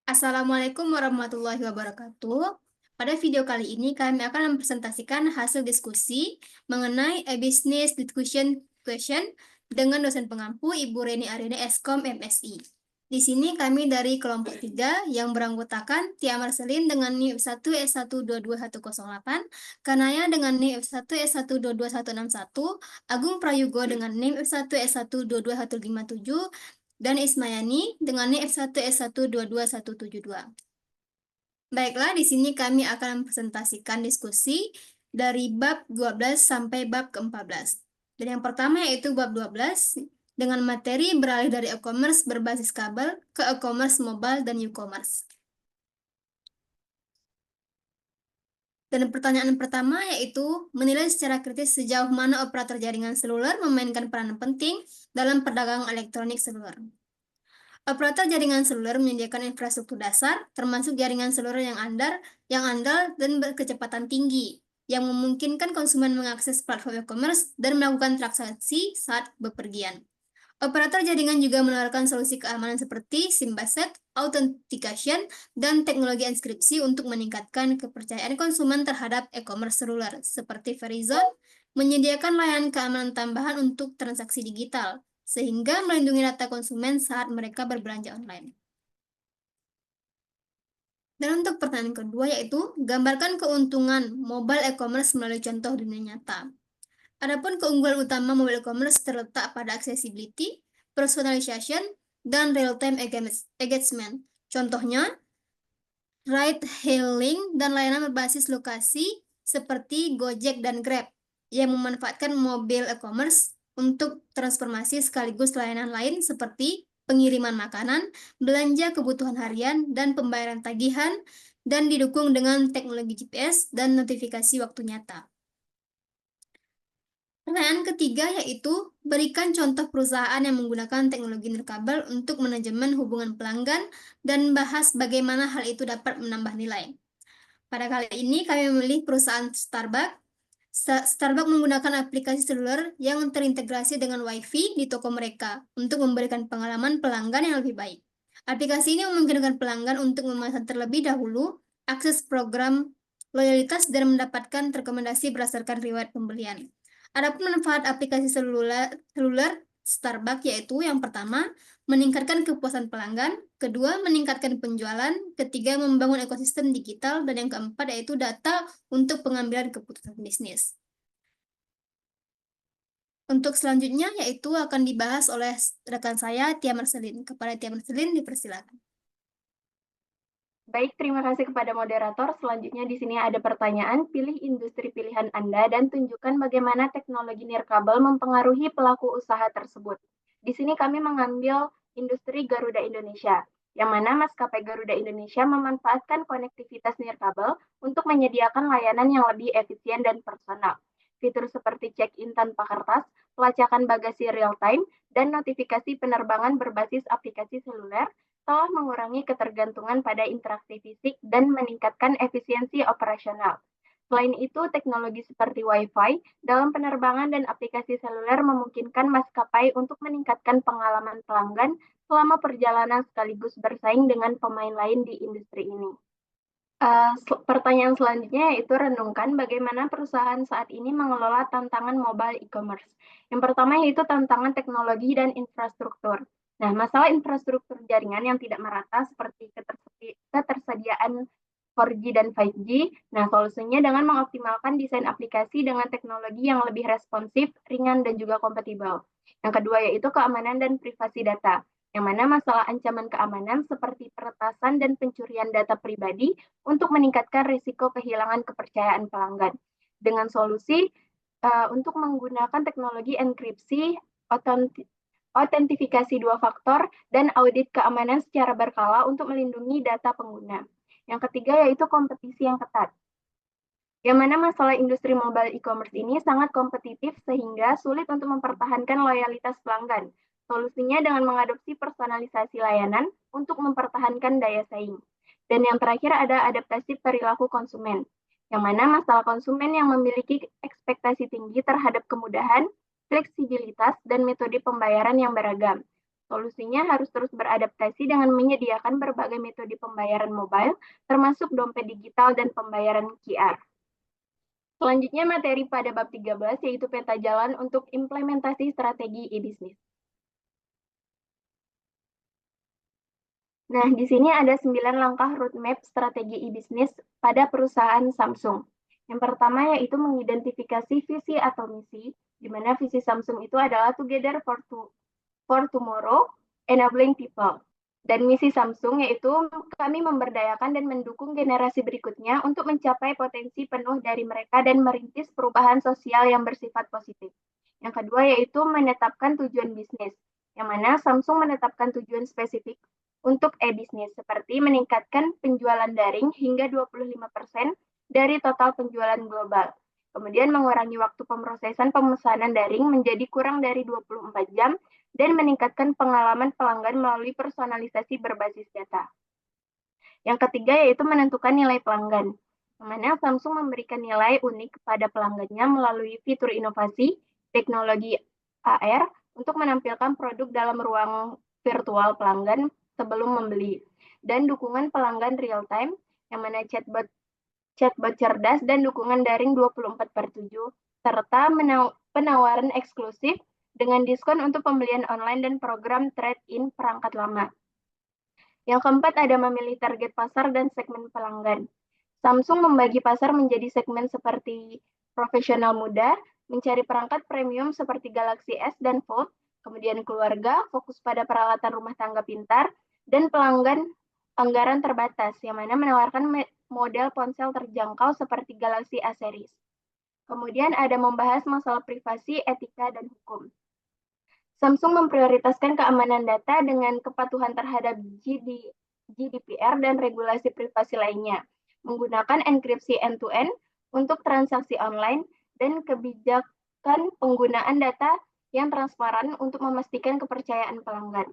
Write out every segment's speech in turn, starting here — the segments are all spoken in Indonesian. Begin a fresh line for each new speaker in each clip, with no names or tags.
Assalamualaikum warahmatullahi wabarakatuh. Pada video kali ini kami akan mempresentasikan hasil diskusi mengenai a business discussion question dengan dosen pengampu Ibu Reni Aryani Eskom MSI. Di sini kami dari kelompok 3 yang beranggotakan Tia Marcelin dengan NIM 1 S1221108, Kanaya dengan NIM F1 S1221161, Agung Prayugo dengan NIM F1 S1221157, dan Ismayani dengan NIM F1 S1221172. Baiklah, di sini kami akan mempresentasikan diskusi dari bab 12 sampai bab ke-14. Dan yang pertama yaitu bab 12 dengan materi beralih dari e-commerce berbasis kabel ke e-commerce mobile dan e-commerce. Dan pertanyaan pertama yaitu menilai secara kritis sejauh mana operator jaringan seluler memainkan peran penting dalam perdagangan elektronik seluler. Operator jaringan seluler menyediakan infrastruktur dasar, termasuk jaringan seluler yang andal dan berkecepatan tinggi, yang memungkinkan konsumen mengakses platform e-commerce dan melakukan transaksi saat bepergian. Operator jaringan juga menawarkan solusi keamanan seperti SIM-based authentication dan teknologi enkripsi untuk meningkatkan kepercayaan konsumen terhadap e-commerce seluler, seperti Verizon menyediakan layanan keamanan tambahan untuk transaksi digital, sehingga melindungi data konsumen saat mereka berbelanja online. Dan untuk pertanyaan kedua yaitu, gambarkan keuntungan mobile e-commerce melalui contoh dunia nyata. Adapun keunggulan utama mobile e-commerce terletak pada accessibility, personalization, dan real-time engagement. Contohnya, ride-hailing dan layanan berbasis lokasi seperti Gojek dan Grab yang memanfaatkan mobile e-commerce untuk transformasi sekaligus layanan lain seperti pengiriman makanan, belanja kebutuhan harian, dan pembayaran tagihan, dan didukung dengan teknologi GPS dan notifikasi waktu nyata. Pertanyaan ketiga yaitu, berikan contoh perusahaan yang menggunakan teknologi nirkabel untuk manajemen hubungan pelanggan dan bahas bagaimana hal itu dapat menambah nilai. Pada kali ini kami memilih perusahaan Starbucks. Starbucks menggunakan aplikasi seluler yang terintegrasi dengan Wi-Fi di toko mereka untuk memberikan pengalaman pelanggan yang lebih baik. Aplikasi ini memungkinkan pelanggan untuk memesan terlebih dahulu, akses program loyalitas, dan mendapatkan rekomendasi berdasarkan riwayat pembelian. Adapun manfaat aplikasi seluler Starbucks yaitu yang pertama, meningkatkan kepuasan pelanggan, kedua, meningkatkan penjualan, ketiga, membangun ekosistem digital, dan yang keempat yaitu data untuk pengambilan keputusan bisnis. Untuk selanjutnya yaitu akan dibahas oleh rekan saya, Tia Marcelin. Kepada Tia Marcelin, dipersilakan.
Baik, terima kasih kepada moderator. Selanjutnya di sini ada pertanyaan, pilih industri pilihan Anda dan tunjukkan bagaimana teknologi nirkabel mempengaruhi pelaku usaha tersebut. Di sini kami mengambil industri Garuda Indonesia, yang mana maskapai Garuda Indonesia memanfaatkan konektivitas nirkabel untuk menyediakan layanan yang lebih efisien dan personal. Fitur seperti check-in tanpa kertas, pelacakan bagasi real-time, dan notifikasi penerbangan berbasis aplikasi seluler telah mengurangi ketergantungan pada interaksi fisik dan meningkatkan efisiensi operasional. Selain itu, teknologi seperti Wi-Fi dalam penerbangan dan aplikasi seluler memungkinkan maskapai untuk meningkatkan pengalaman pelanggan selama perjalanan sekaligus bersaing dengan pemain lain di industri ini. Pertanyaan selanjutnya yaitu renungkan bagaimana perusahaan saat ini mengelola tantangan mobile e-commerce. Yang pertama yaitu tantangan teknologi dan infrastruktur. Nah, masalah infrastruktur jaringan yang tidak merata seperti ketersediaan 4G dan 5G. Nah, solusinya dengan mengoptimalkan desain aplikasi dengan teknologi yang lebih responsif, ringan, dan juga kompatibel. Yang kedua yaitu keamanan dan privasi data, yang mana masalah ancaman keamanan seperti peretasan dan pencurian data pribadi untuk meningkatkan risiko kehilangan kepercayaan pelanggan. Dengan solusi untuk menggunakan teknologi enkripsi, autentifikasi dua faktor, dan audit keamanan secara berkala untuk melindungi data pengguna. Yang ketiga yaitu kompetisi yang ketat. Yang mana masalah industri mobile e-commerce ini sangat kompetitif sehingga sulit untuk mempertahankan loyalitas pelanggan. Solusinya dengan mengadopsi personalisasi layanan untuk mempertahankan daya saing. Dan yang terakhir ada adaptasi perilaku konsumen, yang mana masalah konsumen yang memiliki ekspektasi tinggi terhadap kemudahan, fleksibilitas, dan metode pembayaran yang beragam. Solusinya harus terus beradaptasi dengan menyediakan berbagai metode pembayaran mobile, termasuk dompet digital dan pembayaran QR. Selanjutnya materi pada bab 13 yaitu peta jalan untuk implementasi strategi e-bisnis. Nah, di sini ada 9 langkah roadmap strategi e-bisnis pada perusahaan Samsung. Yang pertama yaitu mengidentifikasi visi atau misi, di mana visi Samsung itu adalah Together for Tomorrow, Enabling People. Dan misi Samsung yaitu kami memberdayakan dan mendukung generasi berikutnya untuk mencapai potensi penuh dari mereka dan merintis perubahan sosial yang bersifat positif. Yang kedua yaitu menetapkan tujuan bisnis, yang mana Samsung menetapkan tujuan spesifik untuk e-bisnis, seperti meningkatkan penjualan daring hingga 25% dari total penjualan global. Kemudian mengurangi waktu pemrosesan pemesanan daring menjadi kurang dari 24 jam dan meningkatkan pengalaman pelanggan melalui personalisasi berbasis data. Yang ketiga yaitu menentukan nilai pelanggan, yang mana Samsung memberikan nilai unik kepada pelanggannya melalui fitur inovasi, teknologi AR untuk menampilkan produk dalam ruang virtual pelanggan sebelum membeli, dan dukungan pelanggan real time, yang mana chatbot cerdas dan dukungan daring 24/7, serta penawaran eksklusif dengan diskon untuk pembelian online dan program trade-in perangkat lama. Yang keempat ada memilih target pasar dan segmen pelanggan. Samsung membagi pasar menjadi segmen seperti profesional muda, mencari perangkat premium seperti Galaxy S dan Fold, kemudian keluarga, fokus pada peralatan rumah tangga pintar, dan pelanggan anggaran terbatas, yang mana menawarkan model ponsel terjangkau seperti Galaxy A series. Kemudian ada membahas masalah privasi, etika, dan hukum. Samsung memprioritaskan keamanan data dengan kepatuhan terhadap GDPR dan regulasi privasi lainnya, menggunakan enkripsi end-to-end untuk transaksi online dan kebijakan penggunaan data yang transparan untuk memastikan kepercayaan pelanggan.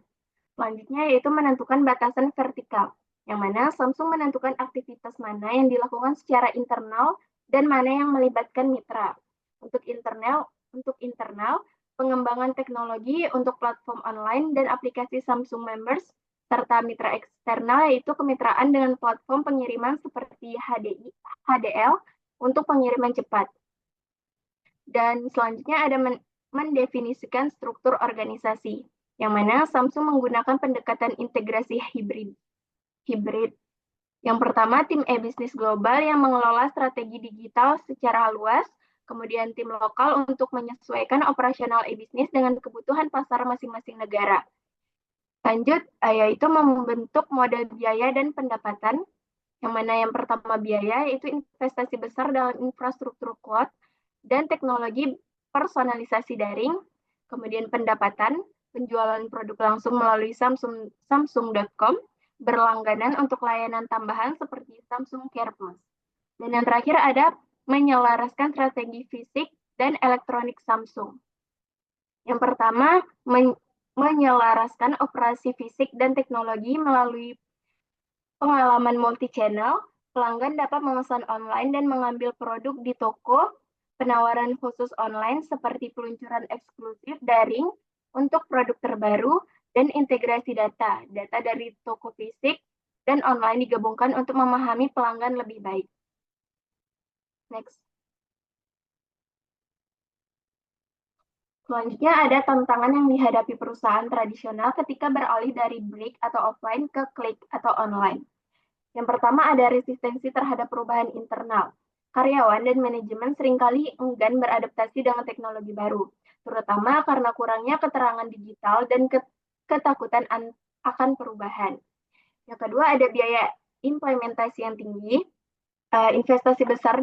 Selanjutnya yaitu menentukan batasan vertikal, yang mana Samsung menentukan aktivitas mana yang dilakukan secara internal dan mana yang melibatkan mitra. Untuk internal, pengembangan teknologi untuk platform online dan aplikasi Samsung Members, serta mitra eksternal yaitu kemitraan dengan platform pengiriman seperti HDL untuk pengiriman cepat. Dan selanjutnya ada mendefinisikan struktur organisasi, yang mana Samsung menggunakan pendekatan integrasi hibrid. Yang pertama, tim e-bisnis global yang mengelola strategi digital secara luas, kemudian tim lokal untuk menyesuaikan operasional e-bisnis dengan kebutuhan pasar masing-masing negara. Lanjut, yaitu membentuk model biaya dan pendapatan, yang mana yang pertama biaya yaitu investasi besar dalam infrastruktur cloud dan teknologi personalisasi daring, kemudian pendapatan, penjualan produk langsung melalui Samsung.com, berlangganan untuk layanan tambahan seperti Samsung Care Plus. Dan yang terakhir ada menyelaraskan strategi fisik dan elektronik Samsung. Yang pertama, menyelaraskan operasi fisik dan teknologi melalui pengalaman multi-channel. Pelanggan dapat memesan online dan mengambil produk di toko, penawaran khusus online seperti peluncuran eksklusif daring untuk produk terbaru, dan integrasi data dari toko fisik dan online digabungkan untuk memahami pelanggan lebih baik. Next. Selanjutnya ada tantangan yang dihadapi perusahaan tradisional ketika beralih dari brick atau offline ke klik atau online. Yang pertama ada resistensi terhadap perubahan internal. Karyawan dan manajemen seringkali enggan beradaptasi dengan teknologi baru, terutama karena kurangnya keterangan digital dan ketakutan akan perubahan. Yang kedua ada biaya implementasi yang tinggi. Investasi besar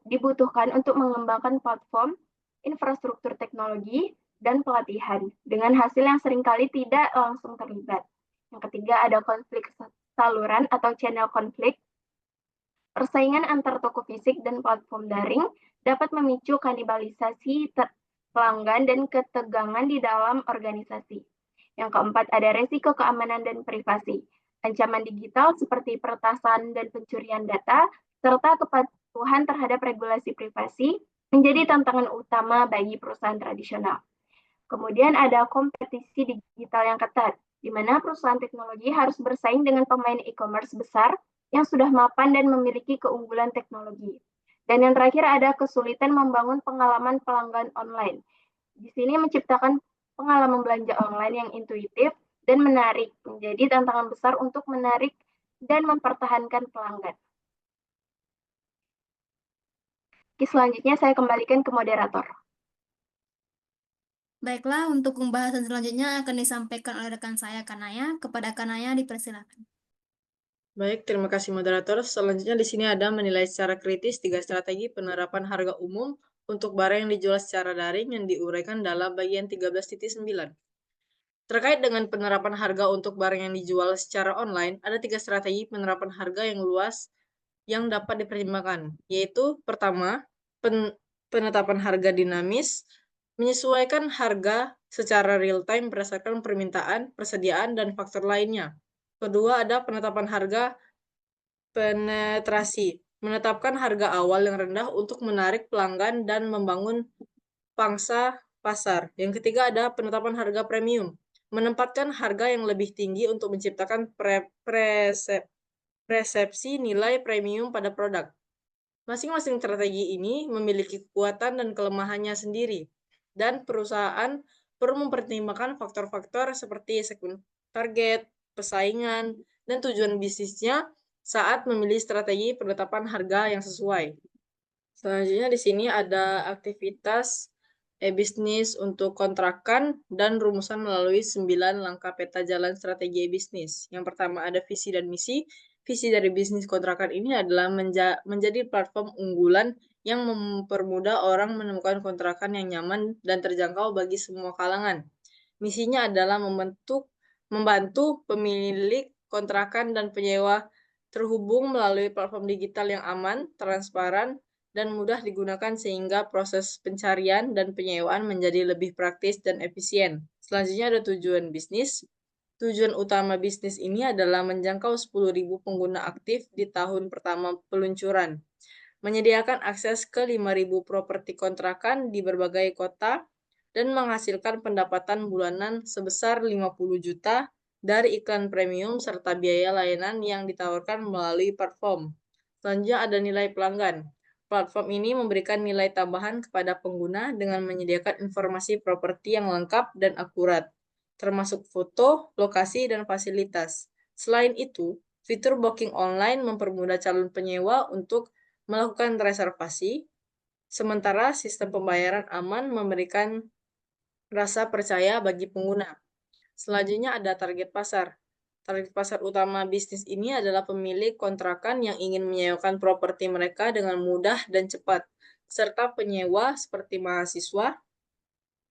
dibutuhkan untuk mengembangkan platform, infrastruktur teknologi, dan pelatihan, dengan hasil yang seringkali tidak langsung terlibat. Yang ketiga ada konflik saluran atau channel konflik. Persaingan antar toko fisik dan platform daring dapat memicu kanibalisasi pelanggan dan ketegangan di dalam organisasi. Yang keempat ada resiko keamanan dan privasi. Ancaman digital seperti peretasan dan pencurian data, serta kepatuhan terhadap regulasi privasi menjadi tantangan utama bagi perusahaan tradisional. Kemudian ada kompetisi digital yang ketat, di mana perusahaan teknologi harus bersaing dengan pemain e-commerce besar yang sudah mapan dan memiliki keunggulan teknologi. Dan yang terakhir ada kesulitan membangun pengalaman pelanggan online. Di sini menciptakan pengalaman belanja online yang intuitif dan menarik, menjadi tantangan besar untuk menarik dan mempertahankan pelanggan. Oke, selanjutnya saya kembalikan ke moderator.
Baiklah, untuk pembahasan selanjutnya akan disampaikan oleh rekan saya, Kanaya. Kepada Kanaya dipersilakan.
Baik, terima kasih moderator. Selanjutnya di sini ada menilai secara kritis 3 strategi penerapan harga umum untuk barang yang dijual secara daring yang diuraikan dalam bagian 13.9. Terkait dengan penerapan harga untuk barang yang dijual secara online, ada 3 strategi penerapan harga yang luas yang dapat dipertimbangkan, yaitu pertama, penetapan harga dinamis, menyesuaikan harga secara real-time berdasarkan permintaan, persediaan, dan faktor lainnya. Kedua, ada penetapan harga penetrasi, menetapkan harga awal yang rendah untuk menarik pelanggan dan membangun pangsa pasar. Yang ketiga ada penetapan harga premium, menempatkan harga yang lebih tinggi untuk menciptakan persepsi nilai premium pada produk. Masing-masing strategi ini memiliki kekuatan dan kelemahannya sendiri, dan perusahaan perlu mempertimbangkan faktor-faktor seperti segmen target, pesaingan, dan tujuan bisnisnya saat memilih strategi penetapan harga yang sesuai. Selanjutnya di sini ada aktivitas e-bisnis untuk kontrakan dan rumusan melalui 9 langkah peta jalan strategi e-bisnis. Yang pertama ada visi dan misi. Visi dari bisnis kontrakan ini adalah menjadi platform unggulan yang mempermudah orang menemukan kontrakan yang nyaman dan terjangkau bagi semua kalangan. Misinya adalah membantu pemilik kontrakan dan penyewa terhubung melalui platform digital yang aman, transparan, dan mudah digunakan sehingga proses pencarian dan penyewaan menjadi lebih praktis dan efisien. Selanjutnya ada tujuan bisnis. Tujuan utama bisnis ini adalah menjangkau 10.000 pengguna aktif di tahun pertama peluncuran, menyediakan akses ke 5.000 properti kontrakan di berbagai kota, dan menghasilkan pendapatan bulanan sebesar 50 juta dari iklan premium serta biaya layanan yang ditawarkan melalui platform. Selanjutnya ada nilai pelanggan. Platform ini memberikan nilai tambahan kepada pengguna dengan menyediakan informasi properti yang lengkap dan akurat, termasuk foto, lokasi, dan fasilitas. Selain itu, fitur booking online mempermudah calon penyewa untuk melakukan reservasi, sementara sistem pembayaran aman memberikan rasa percaya bagi pengguna. Selanjutnya ada target pasar. Target pasar utama bisnis ini adalah pemilik kontrakan yang ingin menyewakan properti mereka dengan mudah dan cepat, serta penyewa seperti mahasiswa,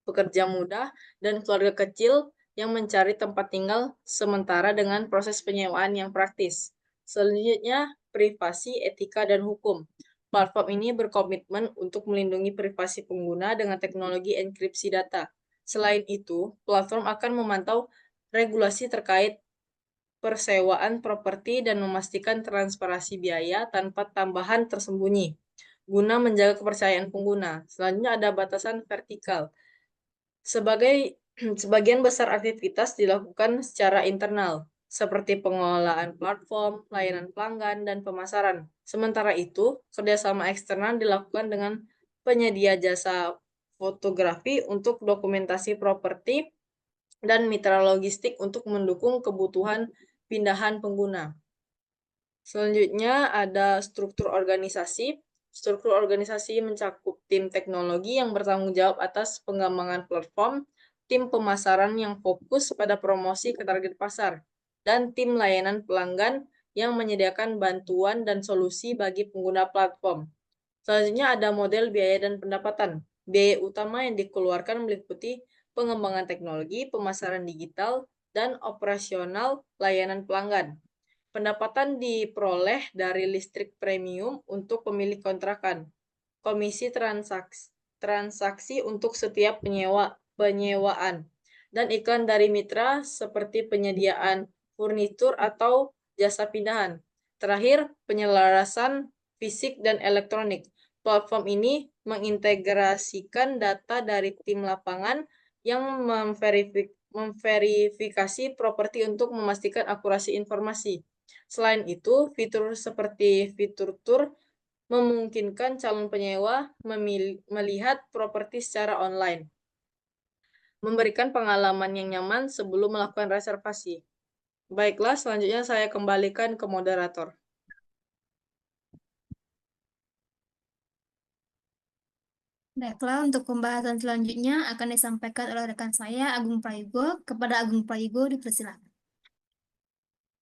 pekerja muda, dan keluarga kecil yang mencari tempat tinggal sementara dengan proses penyewaan yang praktis. Selanjutnya, privasi, etika, dan hukum. Platform ini berkomitmen untuk melindungi privasi pengguna dengan teknologi enkripsi data. Selain itu, platform akan memantau regulasi terkait persewaan properti dan memastikan transparansi biaya tanpa tambahan tersembunyi, guna menjaga kepercayaan pengguna. Selanjutnya ada batasan vertikal. Sebagian besar aktivitas dilakukan secara internal, seperti pengelolaan platform, layanan pelanggan, dan pemasaran. Sementara itu, kerjasama eksternal dilakukan dengan penyedia jasa fotografi untuk dokumentasi properti dan mitra logistik untuk mendukung kebutuhan pindahan pengguna. Selanjutnya ada struktur organisasi. Struktur organisasi mencakup tim teknologi yang bertanggung jawab atas pengembangan platform, tim pemasaran yang fokus pada promosi ke target pasar, dan tim layanan pelanggan yang menyediakan bantuan dan solusi bagi pengguna platform. Selanjutnya ada model biaya dan pendapatan. Biaya utama yang dikeluarkan meliputi pengembangan teknologi, pemasaran digital, dan operasional layanan pelanggan. Pendapatan diperoleh dari listrik premium untuk pemilik kontrakan, komisi transaksi untuk setiap penyewaan, dan iklan dari mitra seperti penyediaan furnitur atau jasa pindahan. Terakhir, penyelarasan fisik dan elektronik. Platform ini mengintegrasikan data dari tim lapangan, yang memverifikasi properti untuk memastikan akurasi informasi. Selain itu, fitur seperti fitur tour memungkinkan calon penyewa melihat properti secara online, memberikan pengalaman yang nyaman sebelum melakukan reservasi. Baiklah, selanjutnya saya kembalikan ke moderator.
Baiklah, untuk pembahasan selanjutnya akan disampaikan oleh rekan saya, Agung Prayogo. Kepada Agung Prayogo, dipersilakan.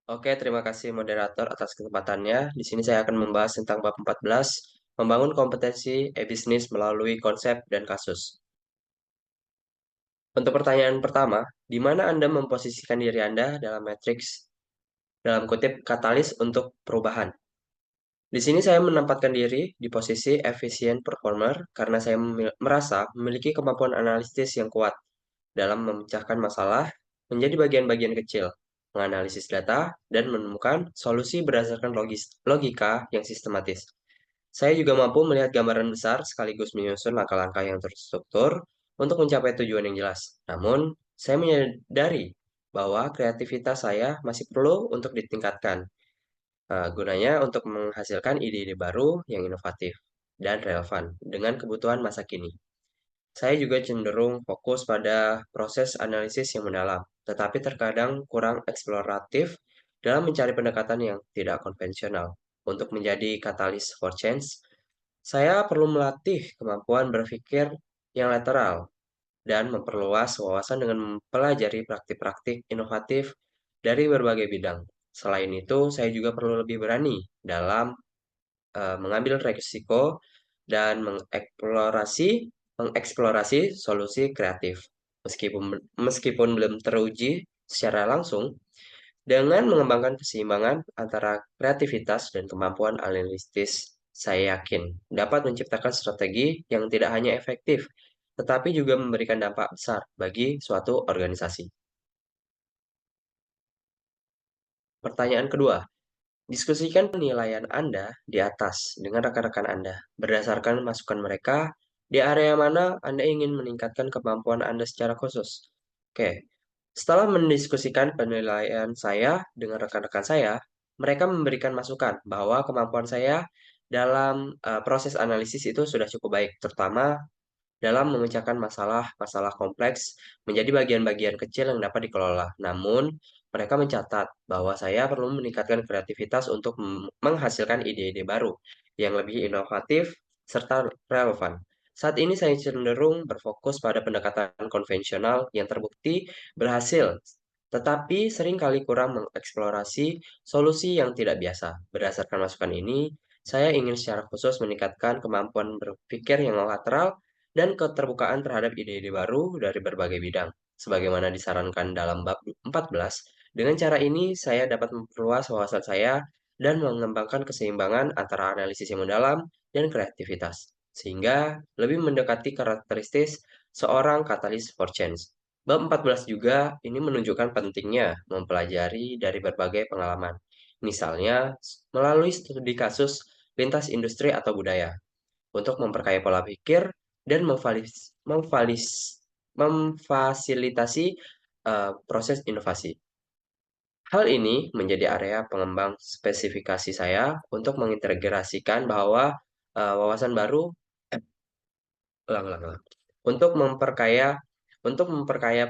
Oke, terima kasih moderator atas kesempatannya. Di sini saya akan membahas tentang bab 14, membangun kompetensi e-bisnis melalui konsep dan kasus. Untuk pertanyaan pertama, di mana Anda memposisikan diri Anda dalam matriks dalam kutip katalis untuk perubahan? Di sini saya menempatkan diri di posisi efficient performer karena saya merasa memiliki kemampuan analisis yang kuat dalam memecahkan masalah menjadi bagian-bagian kecil, menganalisis data, dan menemukan solusi berdasarkan logika yang sistematis. Saya juga mampu melihat gambaran besar sekaligus menyusun langkah-langkah yang terstruktur untuk mencapai tujuan yang jelas. Namun, saya menyadari bahwa kreativitas saya masih perlu untuk ditingkatkan. Gunanya untuk menghasilkan ide-ide baru yang inovatif dan relevan dengan kebutuhan masa kini. Saya juga cenderung fokus pada proses analisis yang mendalam, tetapi terkadang kurang eksploratif dalam mencari pendekatan yang tidak konvensional. Untuk menjadi katalis for change, saya perlu melatih kemampuan berpikir yang lateral dan memperluas wawasan dengan mempelajari praktik-praktik inovatif dari berbagai bidang. Selain itu, saya juga perlu lebih berani dalam mengambil resiko dan mengeksplorasi solusi kreatif. Meskipun belum teruji secara langsung, dengan mengembangkan keseimbangan antara kreativitas dan kemampuan analitis, saya yakin dapat menciptakan strategi yang tidak hanya efektif, tetapi juga memberikan dampak besar bagi suatu organisasi. Pertanyaan kedua, diskusikan penilaian Anda di atas dengan rekan-rekan Anda. Berdasarkan masukan mereka, di area mana Anda ingin meningkatkan kemampuan Anda secara khusus. Oke, setelah mendiskusikan penilaian saya dengan rekan-rekan saya, mereka memberikan masukan bahwa kemampuan saya dalam proses analisis itu sudah cukup baik, terutama dalam memecahkan masalah-masalah kompleks menjadi bagian-bagian kecil yang dapat dikelola. Namun, mereka mencatat bahwa saya perlu meningkatkan kreativitas untuk menghasilkan ide-ide baru yang lebih inovatif serta relevan. Saat ini saya cenderung berfokus pada pendekatan konvensional yang terbukti berhasil, tetapi seringkali kurang mengeksplorasi solusi yang tidak biasa. Berdasarkan masukan ini, saya ingin secara khusus meningkatkan kemampuan berpikir yang lateral dan keterbukaan terhadap ide-ide baru dari berbagai bidang. Sebagaimana disarankan dalam bab 14, dengan cara ini saya dapat memperluas wawasan saya dan mengembangkan keseimbangan antara analisis yang mendalam dan kreativitas, sehingga lebih mendekati karakteristik seorang katalis for change. Bab 14 juga ini menunjukkan pentingnya mempelajari dari berbagai pengalaman, misalnya melalui studi kasus lintas industri atau budaya, untuk memperkaya pola pikir dan memfasilitasi proses inovasi. Hal ini menjadi area pengembang spesifikasi saya untuk mengintegrasikan bahwa wawasan baru ulang, ulang, ulang. Untuk memperkaya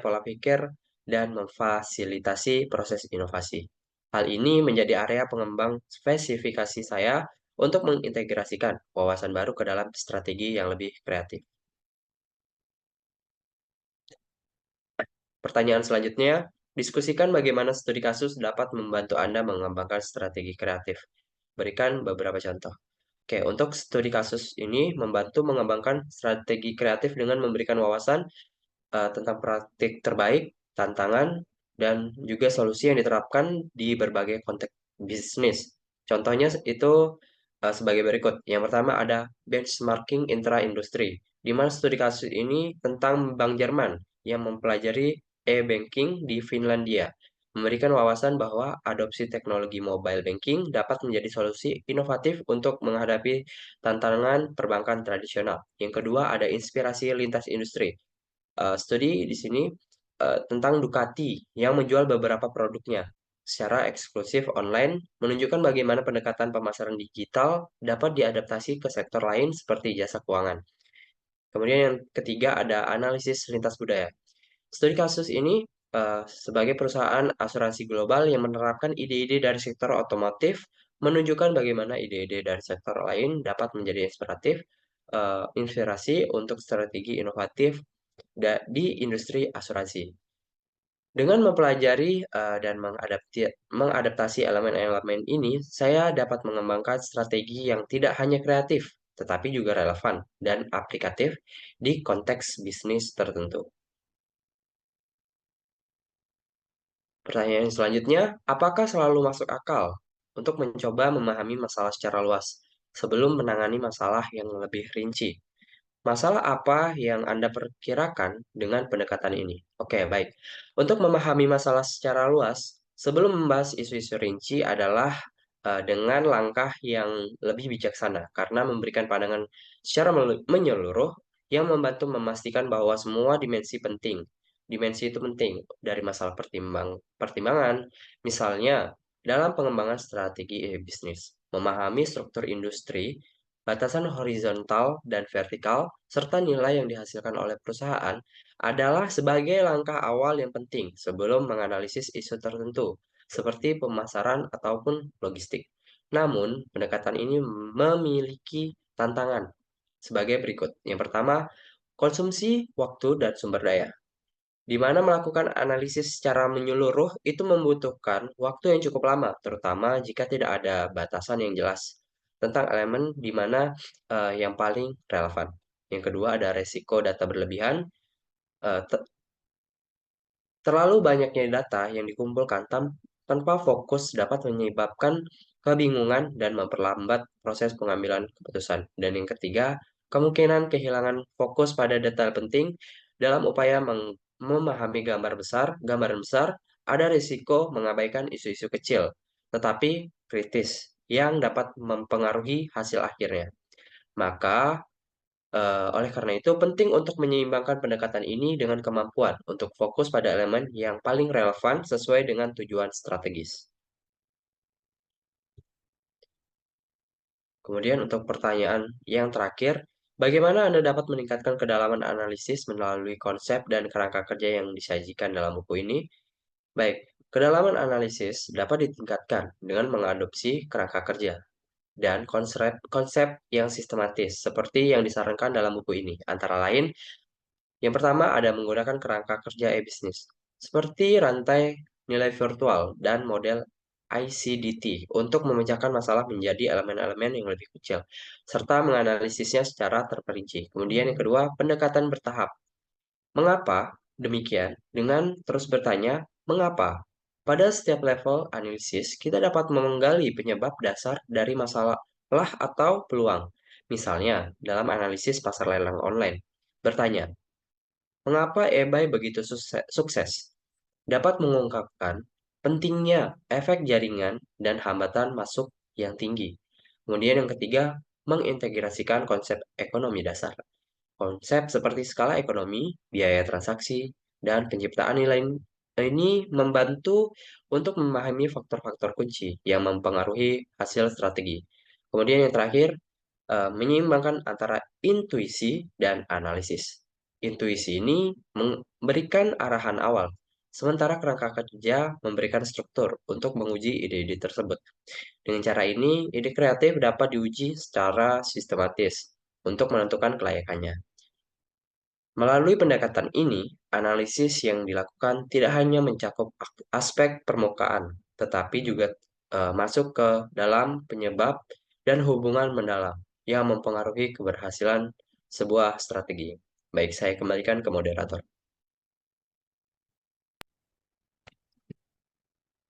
pola pikir dan memfasilitasi proses inovasi. Hal ini menjadi area pengembang spesifikasi saya untuk mengintegrasikan wawasan baru ke dalam strategi yang lebih kreatif. Pertanyaan selanjutnya, diskusikan bagaimana studi kasus dapat membantu Anda mengembangkan strategi kreatif. Berikan beberapa contoh. Oke, untuk studi kasus ini membantu mengembangkan strategi kreatif dengan memberikan wawasan tentang praktik terbaik, tantangan, dan juga solusi yang diterapkan di berbagai konteks bisnis. Contohnya itu sebagai berikut. Yang pertama ada benchmarking intra-industri, di mana studi kasus ini tentang Bank Jerman yang mempelajari e-banking di Finlandia, memberikan wawasan bahwa adopsi teknologi mobile banking dapat menjadi solusi inovatif untuk menghadapi tantangan perbankan tradisional. Yang kedua ada inspirasi lintas industri, studi di sini tentang Ducati yang menjual beberapa produknya secara eksklusif online, menunjukkan bagaimana pendekatan pemasaran digital dapat diadaptasi ke sektor lain seperti jasa keuangan. Kemudian yang ketiga ada analisis lintas budaya. Studi kasus ini sebagai perusahaan asuransi global yang menerapkan ide-ide dari sektor otomotif, menunjukkan bagaimana ide-ide dari sektor lain dapat menjadi inspirasi untuk strategi inovatif di industri asuransi. Dengan mempelajari dan mengadaptasi elemen-elemen ini, saya dapat mengembangkan strategi yang tidak hanya kreatif, tetapi juga relevan dan aplikatif di konteks bisnis tertentu. Pertanyaan selanjutnya, apakah selalu masuk akal untuk mencoba memahami masalah secara luas sebelum menangani masalah yang lebih rinci? Masalah apa yang Anda perkirakan dengan pendekatan ini? Oke, baik. Untuk memahami masalah secara luas, sebelum membahas isu-isu rinci adalah dengan langkah yang lebih bijaksana karena memberikan pandangan secara menyeluruh yang membantu memastikan bahwa semua dimensi penting. Dimensi itu penting dari masalah pertimbangan, misalnya dalam pengembangan strategi bisnis, memahami struktur industri, batasan horizontal dan vertikal, serta nilai yang dihasilkan oleh perusahaan adalah sebagai langkah awal yang penting sebelum menganalisis isu tertentu, seperti pemasaran ataupun logistik. Namun, pendekatan ini memiliki tantangan sebagai berikut. Yang pertama, konsumsi waktu dan sumber daya, di mana melakukan analisis secara menyeluruh itu membutuhkan waktu yang cukup lama, terutama jika tidak ada batasan yang jelas tentang elemen di mana yang paling relevan. Yang kedua ada resiko data berlebihan. Terlalu banyaknya data yang dikumpulkan tanpa fokus dapat menyebabkan kebingungan dan memperlambat proses pengambilan keputusan. Dan yang ketiga, kemungkinan kehilangan fokus pada detail penting dalam upaya memahami gambaran besar, ada risiko mengabaikan isu-isu kecil, tetapi kritis yang dapat mempengaruhi hasil akhirnya. Maka, oleh karena itu, penting untuk menyeimbangkan pendekatan ini dengan kemampuan untuk fokus pada elemen yang paling relevan sesuai dengan tujuan strategis. Kemudian untuk pertanyaan yang terakhir, bagaimana Anda dapat meningkatkan kedalaman analisis melalui konsep dan kerangka kerja yang disajikan dalam buku ini? Baik, kedalaman analisis dapat ditingkatkan dengan mengadopsi kerangka kerja dan konsep yang sistematis seperti yang disarankan dalam buku ini. Antara lain, yang pertama ada menggunakan kerangka kerja e-bisnis, seperti rantai nilai virtual dan model ICDT untuk memecahkan masalah menjadi elemen-elemen yang lebih kecil, serta menganalisisnya secara terperinci. Kemudian yang kedua, pendekatan bertahap. Mengapa demikian? Dengan terus bertanya, mengapa? Pada setiap level analisis, kita dapat menggali penyebab dasar dari masalah atau peluang. Misalnya, dalam analisis pasar lelang online, bertanya, mengapa eBay begitu sukses? Dapat mengungkapkan pentingnya efek jaringan dan hambatan masuk yang tinggi. Kemudian yang ketiga, mengintegrasikan konsep ekonomi dasar. Konsep seperti skala ekonomi, biaya transaksi, dan penciptaan nilai ini membantu untuk memahami faktor-faktor kunci yang mempengaruhi hasil strategi. Kemudian yang terakhir, menyeimbangkan antara intuisi dan analisis. Intuisi ini memberikan arahan awal, sementara kerangka kerja memberikan struktur untuk menguji ide-ide tersebut. Dengan cara ini, ide kreatif dapat diuji secara sistematis untuk menentukan kelayakannya. Melalui pendekatan ini, analisis yang dilakukan tidak hanya mencakup aspek permukaan, tetapi juga masuk ke dalam penyebab dan hubungan mendalam yang mempengaruhi keberhasilan sebuah strategi. Baik, saya kembalikan ke moderator.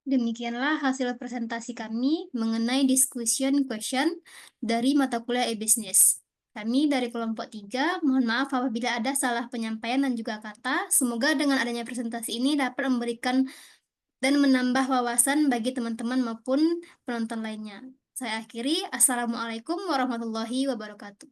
Demikianlah hasil presentasi kami mengenai discussion question dari mata kuliah e-business. Kami dari kelompok 3, mohon maaf apabila ada salah penyampaian dan juga kata. Semoga dengan adanya presentasi ini dapat memberikan dan menambah wawasan bagi teman-teman maupun penonton lainnya. Saya akhiri, Assalamualaikum warahmatullahi wabarakatuh.